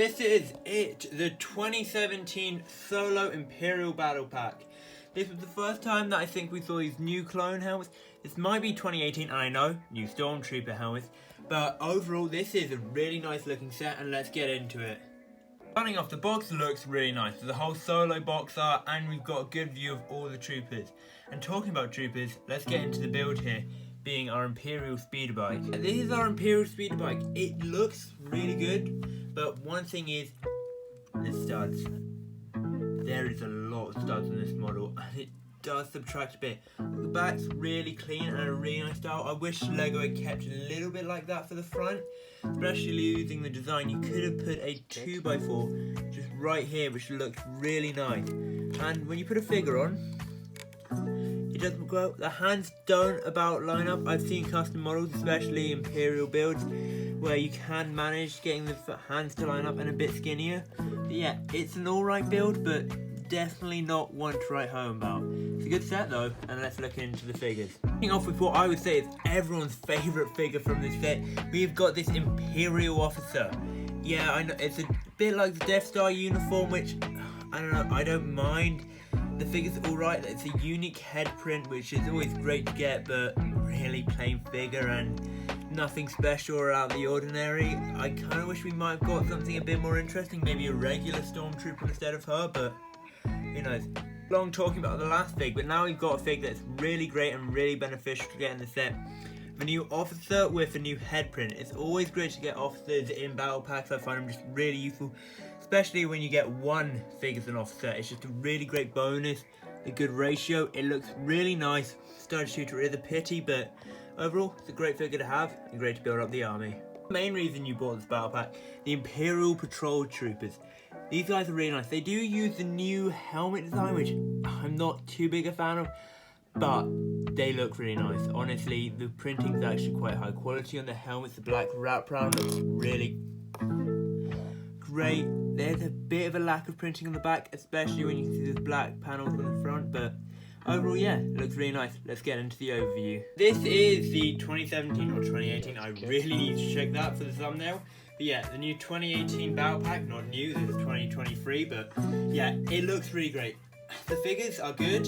This is it, the 2017 Solo Imperial Battlepack. This was the first time that I think we saw these new clone helmets. This might be 2018, I know, new Stormtrooper helmets, but overall this is a really nice looking set and let's get into it. Starting off, the box looks really nice. There's a whole Solo box art and we've got a good view of all the troopers. And talking about troopers, let's get into the build here, being our Imperial speeder bike. And this is our Imperial speeder bike. It looks really good, but one thing is the studs. There is a lot of studs in this model and it does subtract a bit. The back's really clean and a really nice style. I wish Lego had kept a little bit like that for the front, especially using the design. You could have put a 2x4 just right here, which looks really nice. And when you put a figure on, it doesn't go, the hands don't about line up. I've seen custom models, especially Imperial builds, where you can manage getting the hands to line up and a bit skinnier. But yeah, it's an alright build, but definitely not one to write home about. It's a good set though, and let's look into the figures. Starting off with what I would say is everyone's favourite figure from this set, we've got this Imperial officer. Yeah, I know, it's a bit like the Death Star uniform, which, I don't know, I don't mind. The figure's alright, it's a unique head print, which is always great to get, but really plain figure and nothing special or out of the ordinary. I kind of wish we might have got something a bit more interesting, maybe a regular Stormtrooper instead of her, but who knows. Long talking about the last fig, but now we've got a fig that's really great and really beneficial to get in the set. The new officer with a new head print. It's always great to get officers in battle packs. I find them just really useful, especially when you get one fig as an officer. It's just a really great bonus, a good ratio. It looks really nice. Star Shooter is a pity, but overall, it's a great figure to have and great to build up the army. The main reason you bought this battle pack, the Imperial Patrol Troopers. These guys are really nice. They do use the new helmet design, which I'm not too big a fan of, but they look really nice. Honestly, the printing is actually quite high quality on the helmets. The black wraparound looks really great. There's a bit of a lack of printing on the back, especially when you can see the black panels on the front, but overall, yeah, it looks really nice. Let's get into the overview. This is the 2017 or 2018. I really need to check that for the thumbnail. But yeah, the new 2018 battle pack, not new, this is 2023, but yeah, it looks really great. The figures are good.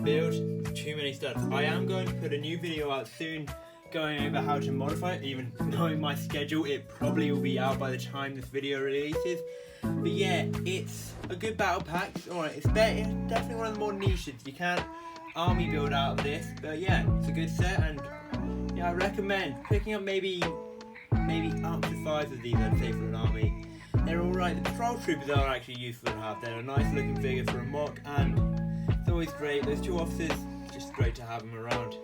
Build, too many studs. I am going to put a new video out soon going over how to modify it. Even knowing my schedule, it probably will be out by the time this video releases. But yeah, it's a good battle pack. Alright, it's definitely one of the more niches. You can't army build out of this, but yeah, it's a good set, and yeah, I recommend picking up maybe up to 5 of these, I'd say, for an army. They're alright. The Patrol Troopers are actually useful to have. They're a nice looking figure for a mock, and it's always great. Those two officers, just great to have them around.